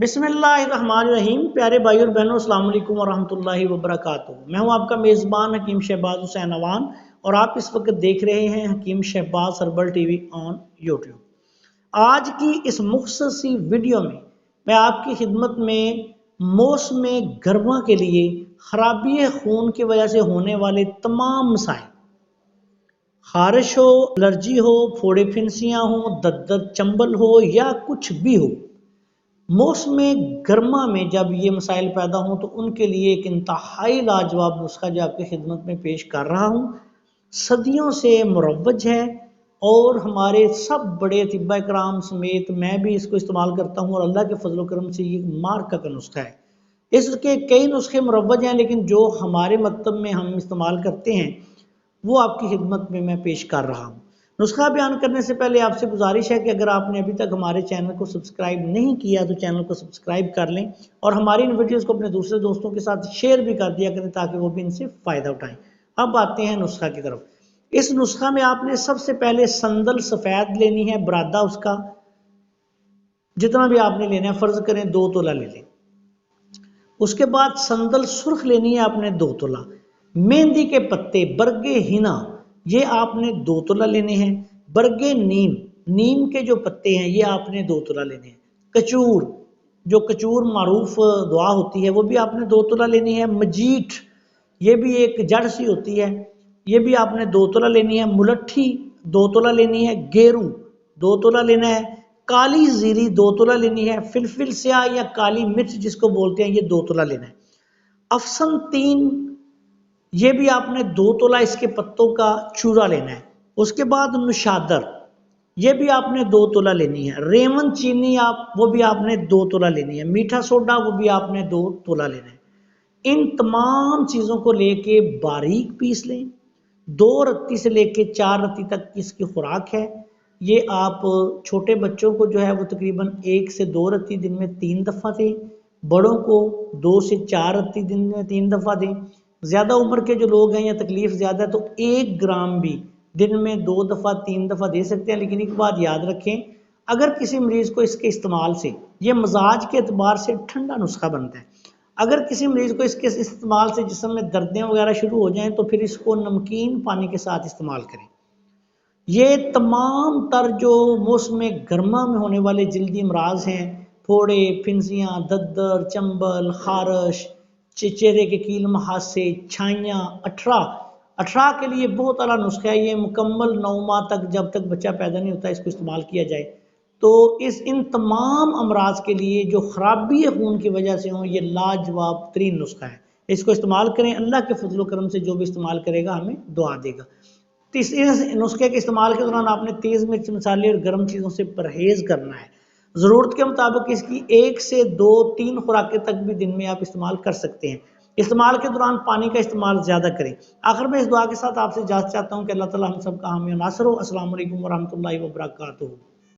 بسم اللہ الرحمن الرحیم۔ پیارے بھائی اور بہنوں، السلام علیکم ورحمۃ اللہ وبرکاتہ۔ میں ہوں آپ کا میزبان حکیم شہباز حسین اوان اور آپ اس وقت دیکھ رہے ہیں Hakim Shahbaz herbal TV on آن یوٹیوب۔ آج کی اس مختصر سی ویڈیو میں آپ کی خدمت میں موسم گرما کے لیے خرابی خون کی وجہ سے ہونے والے تمام مسائل، خارش ہو، الرجی ہو، پھوڑے پھنسیاں ہوں، دد چنبل ہو یا کچھ بھی ہو، موسم گرما میں جب یہ مسائل پیدا ہوں تو ان کے لیے ایک انتہائی لاجواب نسخہ جو آپ کی خدمت میں پیش کر رہا ہوں، صدیوں سے مروج ہے اور ہمارے سب بڑے اطباء کرام سمیت میں بھی اس کو استعمال کرتا ہوں اور اللہ کے فضل و کرم سے یہ مارکا کا نسخہ ہے۔ اس کے کئی نسخے مروج ہیں لیکن جو ہمارے مکتب میں ہم استعمال کرتے ہیں وہ آپ کی خدمت میں پیش کر رہا ہوں۔ نسخہ بیان کرنے سے پہلے آپ سے گزارش ہے کہ اگر آپ نے ابھی تک ہمارے چینل کو سبسکرائب نہیں کیا تو چینل کو سبسکرائب کر لیں اور ہماری ان ویڈیوز کو اپنے دوسرے دوستوں کے ساتھ شیئر بھی کر دیا کریں تاکہ وہ بھی ان سے فائدہ اٹھائیں۔ اب آتے ہیں نسخہ کی طرف۔ اس نسخہ میں آپ نے سب سے پہلے سندل سفید لینی ہے، برادہ اس کا جتنا بھی آپ نے لینا ہے، فرض کریں 2 تولہ لے لیں۔ اس کے بعد سندل سرخ لینی ہے آپ نے 2 تولہ۔ مہندی کے پتے، برگے ہنا، یہ آپ نے 2 تولہ لینے ہیں۔ برگے نیم کے جو پتے ہیں یہ آپ نے 2 تولہ لینے ہیں۔ کچور، جو کچور معروف دعا ہوتی ہے وہ بھی آپ نے 2 تولہ لینی ہے۔ مجیٹ، یہ بھی ایک جڑ سی ہوتی ہے، یہ بھی آپ نے 2 تولہ لینی ہے۔ ملٹھی 2 تولہ لینی ہے۔ گیرو 2 تولہ لینا ہے۔ کالی زیری 2 تولہ لینی ہے۔ فلفل سیاہ یا کالی مرچ جس کو بولتے ہیں یہ 2 تولہ لینا ہے۔ افسن 3، یہ بھی آپ نے 2 تولہ اس کے پتوں کا چورا لینا ہے۔ اس کے بعد نشادر، یہ بھی آپ نے 2 تولہ لینی ہے۔ ریون چینی وہ بھی آپ نے 2 تولہ لینی ہے۔ میٹھا سوڈا وہ بھی آپ نے 2 تولہ لینا ہے۔ ان تمام چیزوں کو لے کے باریک پیس لیں۔ 2 رتی سے لے کے 4 رتی تک اس کی خوراک ہے۔ یہ آپ چھوٹے بچوں کو جو ہے وہ تقریباً 1 سے 2 رتی دن میں 3 دفعہ دیں، بڑوں کو 2 سے 4 رتی دن میں 3 دفعہ دیں۔ زیادہ عمر کے جو لوگ ہیں یا تکلیف زیادہ ہے تو 1 گرام بھی دن میں 2 دفعہ 3 دفعہ دے سکتے ہیں، لیکن ایک بات یاد رکھیں، اگر کسی مریض کو اس کے استعمال سے، یہ مزاج کے اعتبار سے ٹھنڈا نسخہ بنتا ہے، اگر کسی مریض کو اس کے استعمال سے جسم میں دردیں وغیرہ شروع ہو جائیں تو پھر اس کو نمکین پانی کے ساتھ استعمال کریں۔ یہ تمام تر جو موسم گرما میں ہونے والے جلدی امراض ہیں، پھوڑے پھنسیاں، ددر چنبل، خارش، چہرے کے کیل محاسے، چھائیاں، اٹھرا کے لیے بہت اعلیٰ نسخہ ہے۔ یہ مکمل 9 ماہ تک جب تک بچہ پیدا نہیں ہوتا اس کو استعمال کیا جائے تو ان تمام امراض کے لیے جو خرابی خون کی وجہ سے ہوں، یہ لاجواب ترین نسخہ ہے۔ اس کو استعمال کریں، اللہ کے فضل و کرم سے جو بھی استعمال کرے گا ہمیں دعا دے گا۔ اس نسخے کے استعمال کے دوران آپ نے تیز مرچ مسالے اور گرم چیزوں سے پرہیز کرنا ہے۔ ضرورت کے مطابق اس کی 1 سے 2-3 خوراکیں تک بھی دن میں آپ استعمال کر سکتے ہیں۔ استعمال کے دوران پانی کا استعمال زیادہ کریں۔ آخر میں اس دعا کے ساتھ آپ سے اجازت چاہتا ہوں کہ اللہ تعالی ہم سب کا حامی و ناصر ہو۔ السلام علیکم ورحمۃ اللہ وبرکاتہ۔